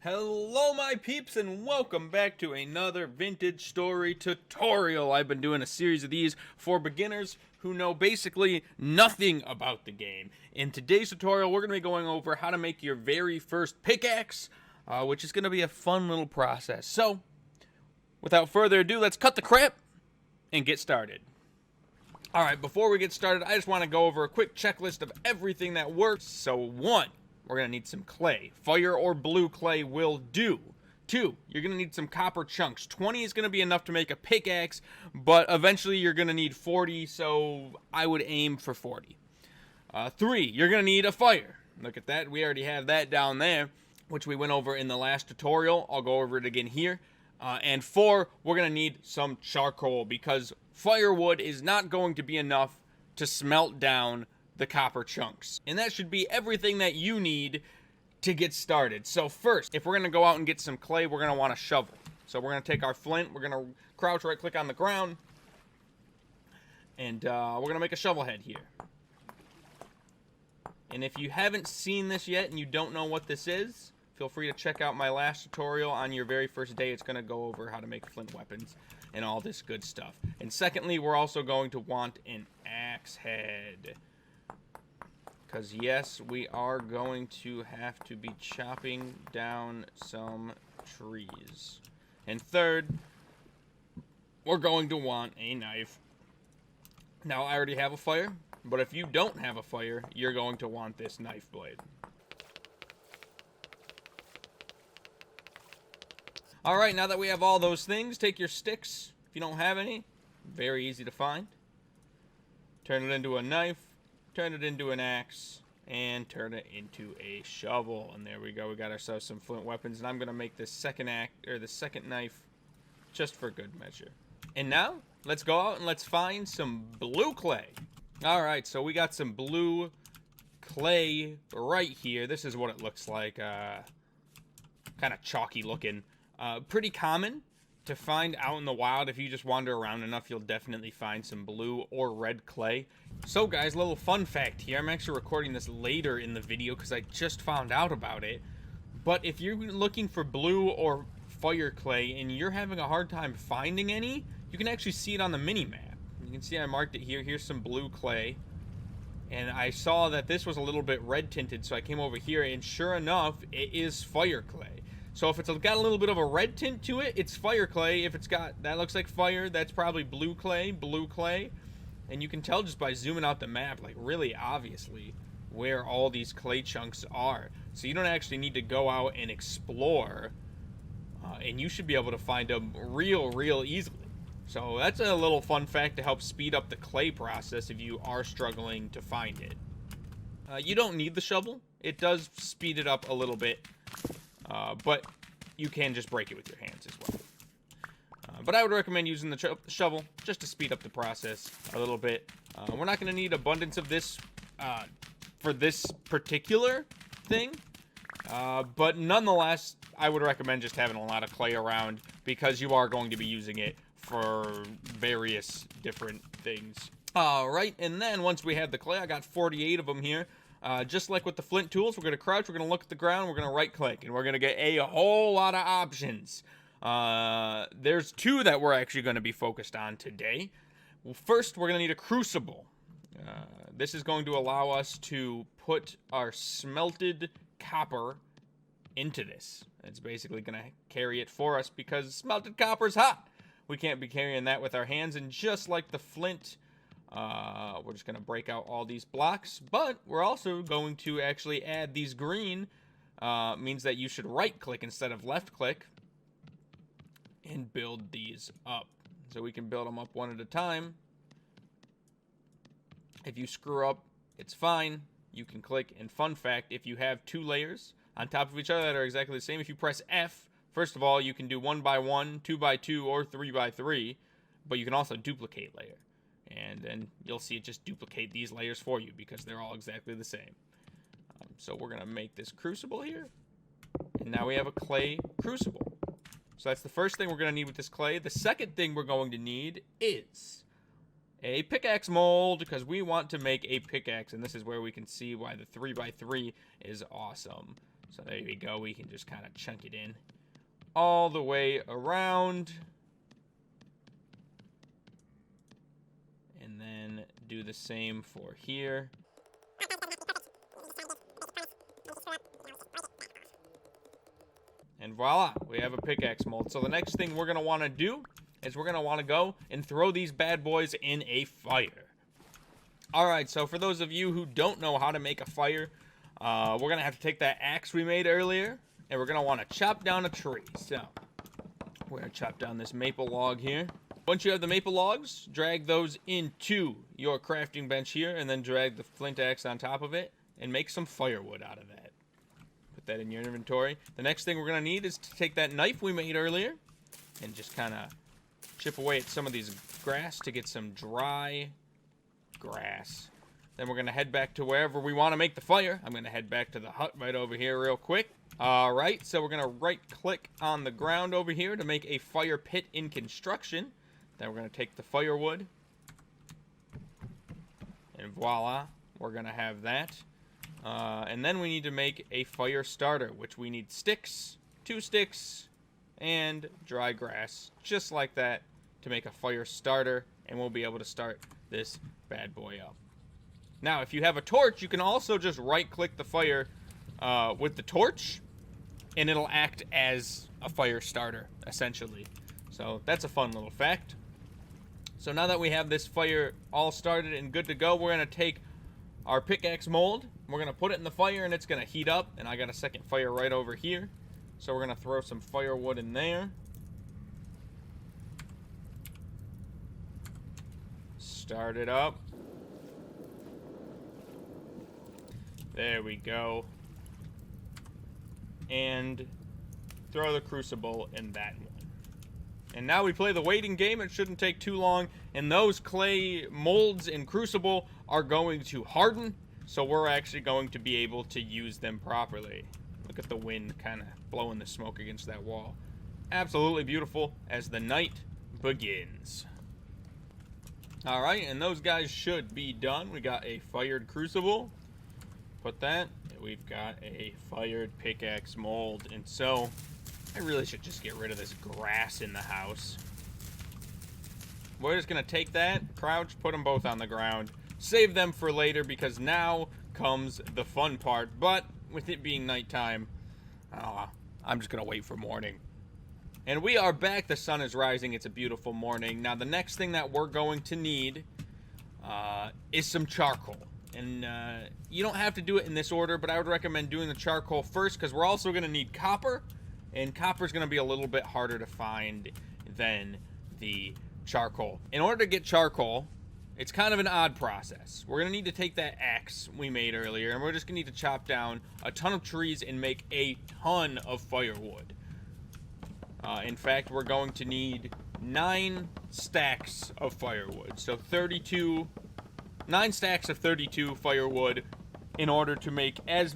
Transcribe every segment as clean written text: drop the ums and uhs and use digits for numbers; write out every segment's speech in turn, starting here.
Hello my peeps and welcome back to another vintage story tutorial. I've been doing a series of these for beginners who know basically nothing about the game. In today's tutorial we're going to be going over how to make your very first pickaxe, which is going to be a fun little process. So without further ado, let's cut the crap and get started. Alright, before we get started, I just want to go over a quick checklist of everything that works. So 1. We're going to need some clay. Fire or blue clay will do. 2, you're going to need some copper chunks. 20 is going to be enough to make a pickaxe, but eventually you're going to need 40, so I would aim for 40. 3, you're going to need a fire. Look at that. We already have that down there, which we went over in the last tutorial. I'll go over it again here. And 4, we're going to need some charcoal because firewood is not going to be enough to smelt down the copper chunks. And that should be everything that you need to get started. So first, if we're going to go out and get some clay, we're going to want a shovel. So we're going to take our flint, we're going to crouch right click on the ground, and we're going to make a shovel head here. And if you haven't seen this yet and you don't know what this is, feel free to check out my last tutorial on your very first day. It's going to go over how to make flint weapons and all this good stuff. And secondly, we're also going to want an axe head. Because yes, we are going to have to be chopping down some trees. And third, we're going to want a knife. Now, I already have a fire, but if you don't have a fire, you're going to want this knife blade. Alright, now that we have all those things, take your sticks. If you don't have any, very easy to find. Turn it into a knife. Turn it into an axe, and turn it into a shovel. And there we go. We got ourselves some flint weapons, and I'm gonna make this second knife just for good measure. And now let's go out and let's find some blue clay. All right, so we got some blue clay right here. This is what it looks like. Kind of chalky looking. Pretty common to find out in the wild. If you just wander around enough, you'll definitely find some blue or red clay. So guys, little fun fact here. I'm actually recording this later in the video because I just found out about it. But if you're looking for blue or fire clay and you're having a hard time finding any, you can actually see it on the mini-map. You can see I marked it here. Here's some blue clay. And I saw that this was a little bit red tinted, so I came over here, and sure enough, it is fire clay. So if it's got a little bit of a red tint to it, it's fire clay. If it's got, that looks like fire, that's probably blue clay. And you can tell just by zooming out the map, like really obviously, where all these clay chunks are. So you don't actually need to go out and explore, and you should be able to find them real easily. So that's a little fun fact to help speed up the clay process if you are struggling to find it. You don't need the shovel. It does speed it up a little bit. But you can just break it with your hands as well. But I would recommend using the shovel just to speed up the process a little bit. We're not going to need abundance of this for this particular thing. But nonetheless, I would recommend just having a lot of clay around because you are going to be using it for various different things. Alright, and then once we have the clay, I got 48 of them here. Just like with the flint tools, we're going to crouch, we're going to look at the ground, we're going to right click, and we're going to get a whole lot of options. There's 2 that we're actually going to be focused on today. Well, first, we're going to need a crucible. This is going to allow us to put our smelted copper into this. It's basically going to carry it for us because smelted copper is hot. We can't be carrying that with our hands, and just like the flint, we're just going to break out all these blocks, but we're also going to actually add these green, means that you should right click instead of left click, and build these up. So we can build them up one at a time. If you screw up, it's fine. You can click, and fun fact, if you have 2 layers on top of each other that are exactly the same, if you press F, first of all, you can do 1 by 1, 2 by 2, or 3 by 3, but you can also duplicate layer. And then you'll see it just duplicate these layers for you because they're all exactly the same. So we're going to make this crucible here. And now we have a clay crucible. So that's the first thing we're going to need with this clay. The second thing we're going to need is a pickaxe mold because we want to make a pickaxe. And this is where we can see why the 3 by 3 is awesome. So there we go. We can just kind of chunk it in all the way around. And then do the same for here. And voila, we have a pickaxe mold. So the next thing we're going to want to do is we're going to want to go and throw these bad boys in a fire. Alright, so for those of you who don't know how to make a fire, we're going to have to take that axe we made earlier, and we're going to want to chop down a tree. So, we're going to chop down this maple log here. Once you have the maple logs, drag those into your crafting bench here, and then drag the flint axe on top of it, and make some firewood out of that. Put that in your inventory. The next thing we're going to need is to take that knife we made earlier, and just kind of chip away at some of these grass to get some dry grass. Then we're going to head back to wherever we want to make the fire. I'm going to head back to the hut right over here real quick. Alright, so we're going to right-click on the ground over here to make a fire pit in construction. Then we're going to take the firewood. And voila, we're going to have that. And then we need to make a fire starter, which we need sticks, 2 sticks, and dry grass, just like that, to make a fire starter. And we'll be able to start this bad boy up. Now, if you have a torch, you can also just right-click the fire with the torch, and it'll act as a fire starter, essentially. So that's a fun little fact. So now that we have this fire all started and good to go, we're going to take our pickaxe mold, we're going to put it in the fire, and it's going to heat up. And I got a second fire right over here. So we're going to throw some firewood in there. Start it up. There we go. And throw the crucible in that one. And now we play the waiting game. It shouldn't take too long. And those clay molds in crucible are going to harden. So we're actually going to be able to use them properly. Look at the wind kind of blowing the smoke against that wall. Absolutely beautiful as the night begins. Alright, and those guys should be done. We got a fired crucible. Put that. We've got a fired pickaxe mold. And so, I really should just get rid of this grass in the house. We're just going to take that, crouch, put them both on the ground. Save them for later because now comes the fun part. But with it being nighttime, I'm just going to wait for morning. And we are back. The sun is rising. It's a beautiful morning. Now, the next thing that we're going to need is some charcoal. And you don't have to do it in this order, but I would recommend doing the charcoal first because we're also going to need copper. And copper is going to be a little bit harder to find than the charcoal. In order to get charcoal, it's kind of an odd process. We're going to need to take that axe we made earlier, and we're just going to need to chop down a ton of trees and make a ton of firewood. In fact, we're going to need 9 stacks of firewood. So 9 stacks of 32 firewood in order to make as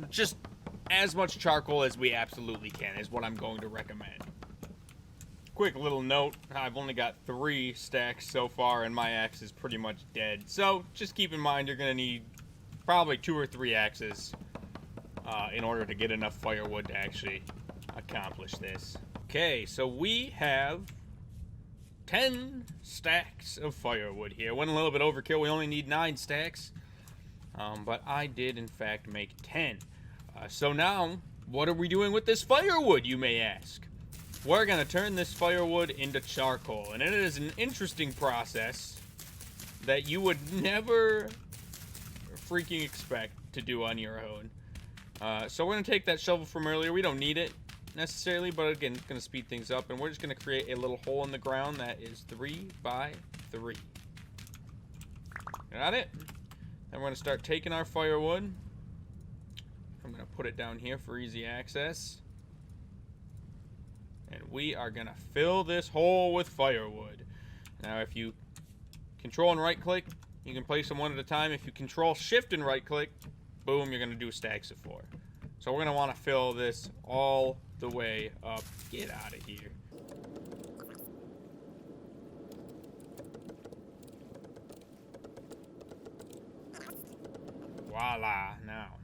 much charcoal as we absolutely can is what I'm going to recommend. Quick little note, I've only got 3 stacks so far and my axe is pretty much dead. So just keep in mind you're going to need probably 2 or 3 axes in order to get enough firewood to actually accomplish this. Okay, so we have 10 stacks of firewood here. Went a little bit overkill. We only need 9 stacks. But I did, in fact, make 10. So now, what are we doing with this firewood, you may ask? We're going to turn this firewood into charcoal. And it is an interesting process that you would never freaking expect to do on your own. So we're going to take that shovel from earlier. We don't need it necessarily, but again, it's going to speed things up. And we're just going to create a little hole in the ground that is 3 by 3. Got it? And we're going to start taking our firewood. I'm going to put it down here for easy access. And we are going to fill this hole with firewood. Now, if you control and right click, you can place them one at a time. If you control shift and right click, boom, you're going to do stacks of 4. So we're going to want to fill this all the way up. Get out of here. Voila. Now,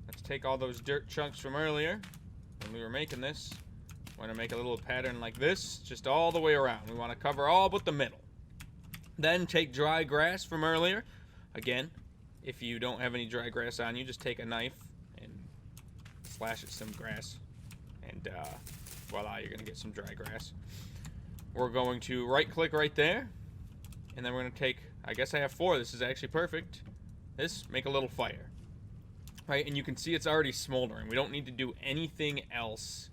let's take all those dirt chunks from earlier when we were making this. We're going to make a little pattern like this, just all the way around. We want to cover all but the middle. Then take dry grass from earlier. Again, if you don't have any dry grass on you, just take a knife and slash at some grass. And voila, you're going to get some dry grass. We're going to right-click right there. And then we're going to take, I guess I have 4. This is actually perfect. Make a little fire. Right, and you can see it's already smoldering. We don't need to do anything else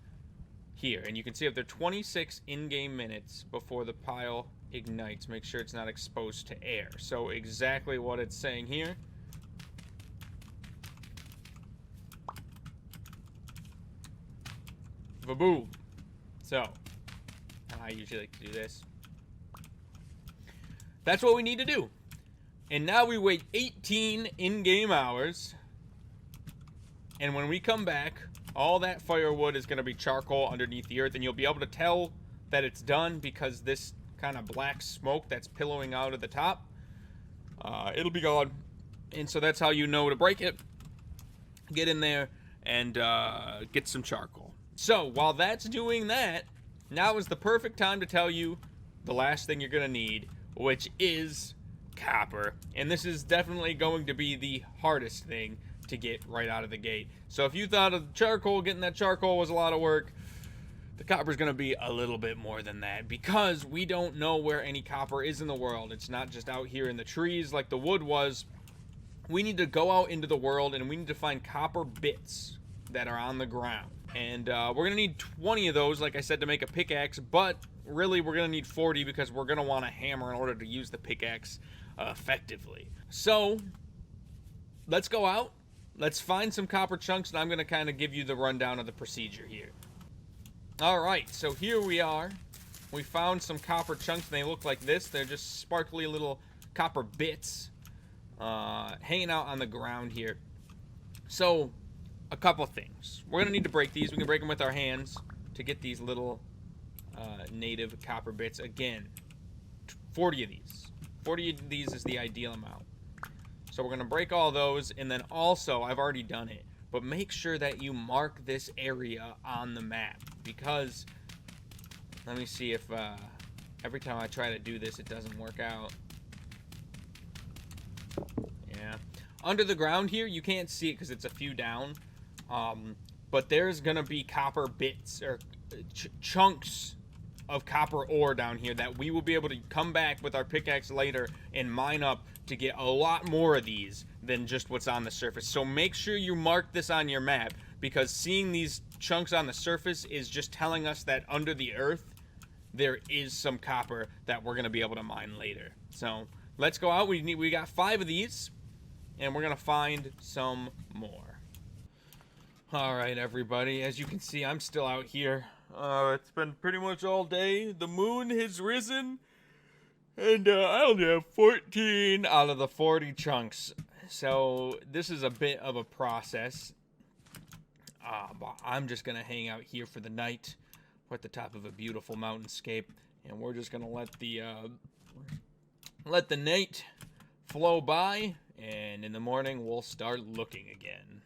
here. And you can see up there 26 in-game minutes before the pile ignites. Make sure it's not exposed to air. So exactly what it's saying here. Vaboom. So, I usually like to do this. That's what we need to do. And now we wait 18 in-game hours. And when we come back, all that firewood is going to be charcoal underneath the earth. And you'll be able to tell that it's done because this kind of black smoke that's pillowing out of the top, it'll be gone. And so that's how you know to break it. Get in there and get some charcoal. So while that's doing that, now is the perfect time to tell you the last thing you're going to need, which is copper. And this is definitely going to be the hardest thing to get right out of the gate. So if you thought of charcoal, getting that charcoal was a lot of work, the copper is going to be a little bit more than that, because we don't know where any copper is in the world. It's not just out here in the trees like the wood was. We need to go out into the world and we need to find copper bits that are on the ground. And we're going to need 20 of those, like I said, to make a pickaxe. But really, we're going to need 40 because we're going to want a hammer in order to use the pickaxe effectively. So, let's go out. Let's find some copper chunks, and I'm going to kind of give you the rundown of the procedure here. Alright, so here we are. We found some copper chunks, and they look like this. They're just sparkly little copper bits hanging out on the ground here. So, a couple things. We're going to need to break these. We can break them with our hands to get these little native copper bits. Again, 40 of these. 40 of these is the ideal amount. So we're going to break all those, and then also, I've already done it, but make sure that you mark this area on the map, because, let me see if every time I try to do this, it doesn't work out. Yeah. Under the ground here, you can't see it because it's a few down, but there's going to be copper bits, or chunks of copper ore down here that we will be able to come back with our pickaxe later and mine up to get a lot more of these than just what's on the surface. So make sure you mark this on your map, because seeing these chunks on the surface is just telling us that under the earth there is some copper that we're going to be able to mine later. So let's go out. We got 5 of these, and we're going to find some more. Alright, everybody, as you can see, I'm still out here. It's been pretty much all day. The moon has risen, and I only have 14 out of the 40 chunks. So this is a bit of a process. But I'm just going to hang out here for the night. We're at the top of a beautiful mountainscape, and we're just going to let the night flow by, and in the morning we'll start looking again.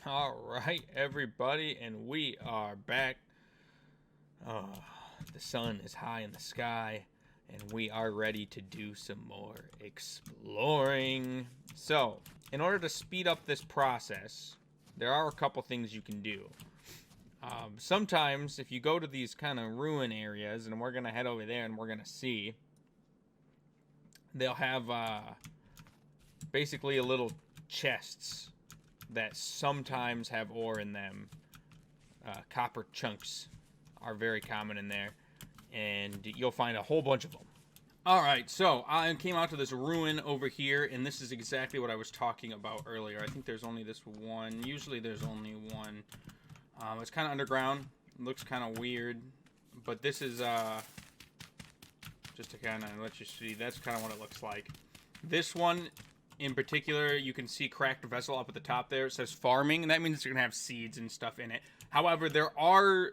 Alright, everybody, and we are back. The sun is high in the sky, and we are ready to do some more exploring. So, in order to speed up this process, there are a couple things you can do. Sometimes, if you go to these kind of ruin areas, and we're going to head over there and we're going to see, they'll have basically a little chests that sometimes have ore in them. Copper chunks are very common in there, and you'll find a whole bunch of them. Alright, so I came out to this ruin over here, and this is exactly what I was talking about earlier. I think there's only this one. Usually there's only one. It's kind of underground. It looks kind of weird, but this is just to kind of let you see. That's kind of what it looks like. This one In particular, you can see cracked vessel up at the top there. It says farming, and that means it's going to have seeds and stuff in it. However, there are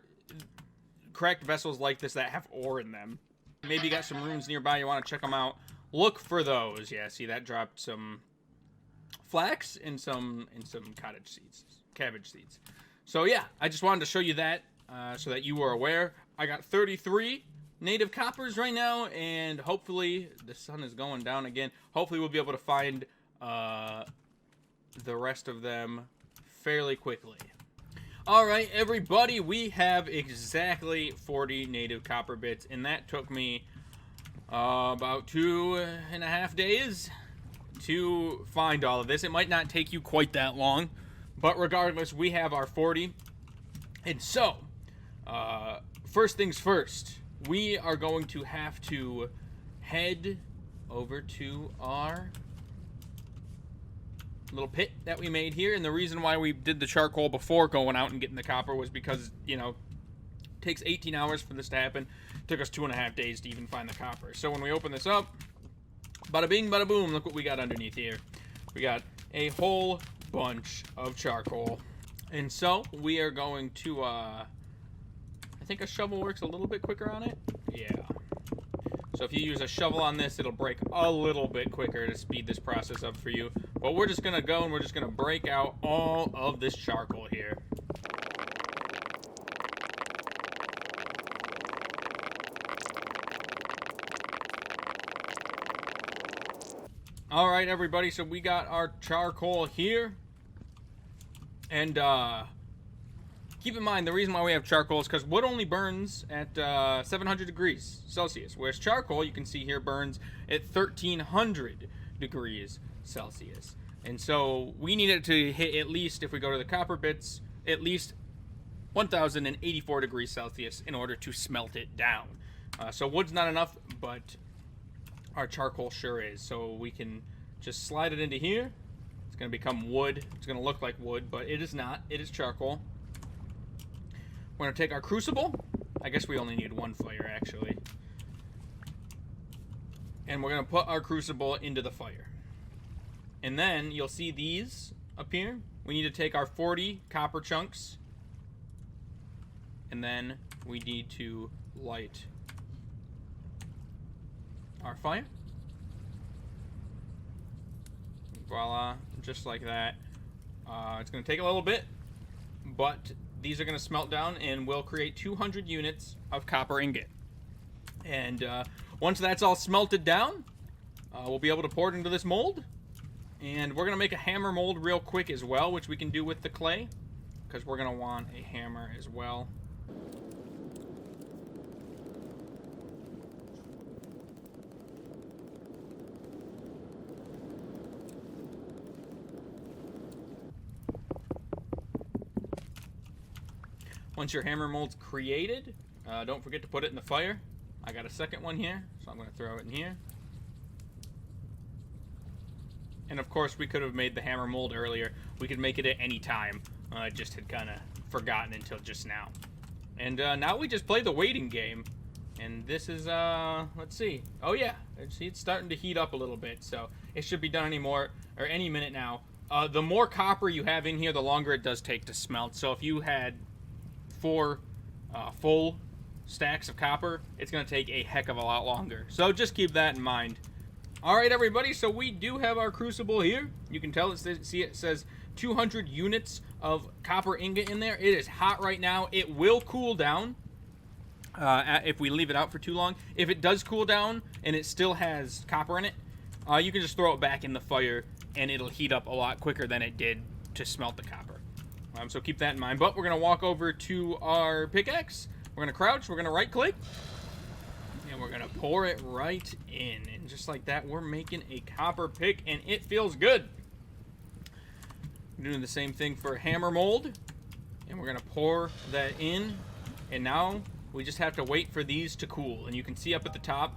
cracked vessels like this that have ore in them. Maybe you got some rooms nearby, you want to check them out. Look for those. Yeah, see, that dropped some flax and some cabbage seeds. So yeah, I just wanted to show you that so that you were aware. I got 33 native coppers right now, and hopefully the sun is going down again. Hopefully we'll be able to find the rest of them fairly quickly. Alright everybody, we have exactly 40 native copper bits, and that took me about 2.5 days to find all of this. It might not take you quite that long, but regardless, we have our 40. And so, first things first, we are going to have to head over to our little pit that we made here. And the reason why we did the charcoal before going out and getting the copper was because, you know, it takes 18 hours for this to happen. It took us 2.5 days to even find the copper. So when we open this up, bada bing, bada boom, look what we got underneath here. We got a whole bunch of charcoal. And so we are going to, I think a shovel works a little bit quicker on it. Yeah. So if you use a shovel on this, it'll break a little bit quicker to speed this process up for you. But we're just going to go and we're just going to break out all of this charcoal here. All right, everybody, so we got our charcoal here. And keep in mind, the reason why we have charcoal is because wood only burns at 700 degrees Celsius, whereas charcoal, you can see here, burns at 1300 degrees Celsius. And so we need it to hit at least, if we go to the copper bits, at least 1084 degrees Celsius in order to smelt it down. So wood's not enough, but our charcoal sure is. So we can just slide it into here. It's going to become wood. It's going to look like wood, but it is not. It is charcoal. We're going to take our crucible. I guess we only need one fire, actually. And we're going to put our crucible into the fire. And then you'll see these up here. We need to take our 40 copper chunks. And then we need to light our fire. Voila, just like that. It's going to take a little bit, but these are going to smelt down and will create 200 units of copper ingot. And once that's all smelted down, we'll be able to pour it into this mold. And we're going to make a hammer mold real quick as well, which we can do with the clay, because we're going to want a hammer as well. Once your hammer mold's created, don't forget to put it in the fire. I got a second one here, so I'm going to throw it in here. And of course, we could have made the hammer mold earlier. We could make it at any time. I just had kind of forgotten until just now. And now we just play the waiting game. And this is, let's see. Oh yeah, see, it's starting to heat up a little bit, so it should be done any minute now. The more copper you have in here, the longer it does take to smelt. So if you had 4 full stacks of copper, it's going to take a heck of a lot longer. So just keep that in mind. Alright everybody, so we do have our crucible here. You can tell, it says 200 units of copper ingot in there. It is hot right now. It will cool down if we leave it out for too long. If it does cool down and it still has copper in it, you can just throw it back in the fire and it'll heat up a lot quicker than it did to smelt the copper. So keep that in mind. But we're going to walk over to our pickaxe. We're going to crouch. We're going to right click. And we're going to pour it right in. And just like that, we're making a copper pick. And it feels good. We're doing the same thing for hammer mold. And we're going to pour that in. And now we just have to wait for these to cool. And you can see up at the top,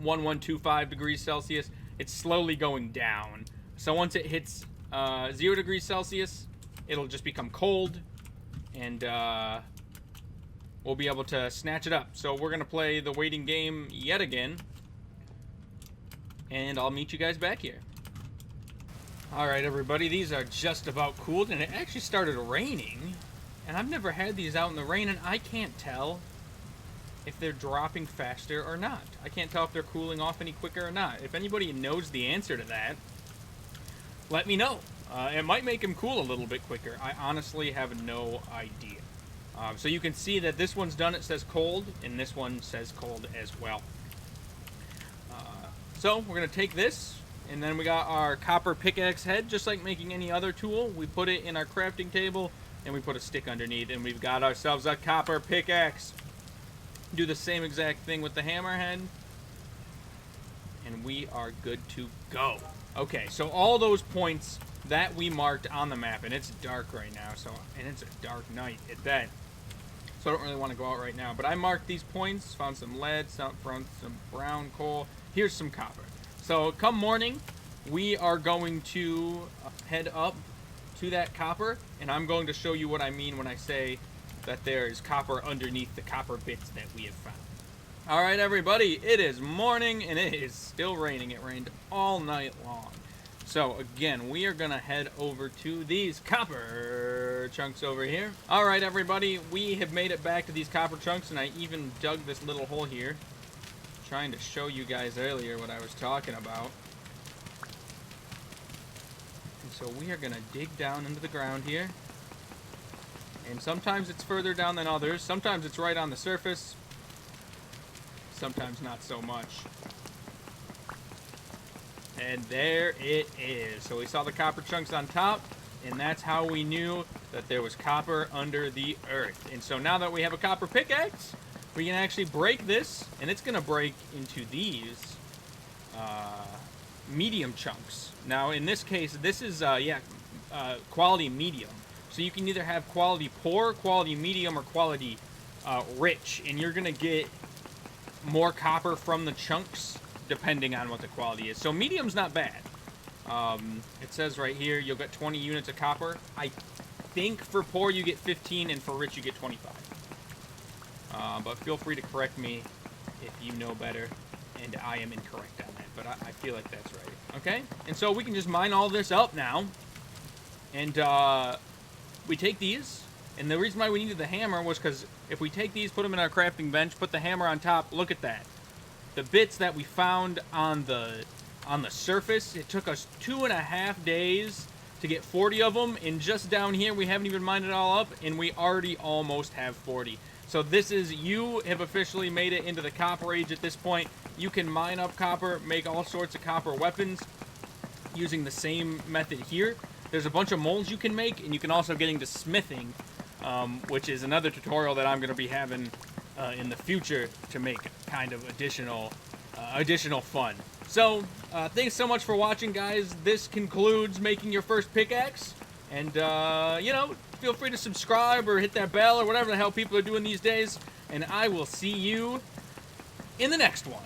1125 degrees Celsius. It's slowly going down. So once it hits 0 degrees Celsius, it'll just become cold, and we'll be able to snatch it up. So we're going to play the waiting game yet again, and I'll meet you guys back here. Alright everybody, these are just about cooled, and it actually started raining. And I've never had these out in the rain, and I can't tell if they're dropping faster or not. I can't tell if they're cooling off any quicker or not. If anybody knows the answer to that, let me know. It might make them cool a little bit quicker. I honestly have no idea. So you can see that this one's done, it says cold, and this one says cold as well. So we're going to take this, and then we got our copper pickaxe head, just like making any other tool. We put it in our crafting table, and we put a stick underneath, and we've got ourselves a copper pickaxe. Do the same exact thing with the hammerhead, and we are good to go. Okay, so all those points that we marked on the map, and it's dark right now, and it's a dark night at that, so I don't really want to go out right now, but I marked these points, found some lead, some brown coal, here's some copper. So come morning, we are going to head up to that copper, and I'm going to show you what I mean when I say that there is copper underneath the copper bits that we have found. Alright everybody, it is morning, and it is still raining. It rained all night long. So again, we are going to head over to these copper chunks over here. Alright everybody, we have made it back to these copper chunks, and I even dug this little hole here, trying to show you guys earlier what I was talking about. And so we are going to dig down into the ground here. And sometimes it's further down than others. Sometimes it's right on the surface. Sometimes not so much. And there it is. So we saw the copper chunks on top, and that's how we knew that there was copper under the earth. And so now that we have a copper pickaxe, we can actually break this, and it's going to break into these medium chunks. Now in this case, this is quality medium. So you can either have quality poor, quality medium, or quality rich, and you're going to get more copper from the chunks depending on what the quality is. So medium's not bad. It says right here you'll get 20 units of copper. I think for poor you get 15, and for rich you get 25. But feel free to correct me if you know better and I am incorrect on that, but I feel like that's right. Okay? And so we can just mine all this up now, and we take these, and the reason why we needed the hammer was because if we take these, put them in our crafting bench, put the hammer on top, look at that. The bits that we found on the surface, it took us 2.5 days to get 40 of them, and just down here we haven't even mined it all up, and we already almost have 40. So this is, you have officially made it into the copper age at this point. You can mine up copper, make all sorts of copper weapons using the same method here. There's a bunch of molds you can make, and you can also get into smithing, which is another tutorial that I'm going to be having in the future to make kind of additional fun. So, thanks so much for watching, guys. This concludes making your first pickaxe. And, feel free to subscribe or hit that bell or whatever the hell people are doing these days. And I will see you in the next one.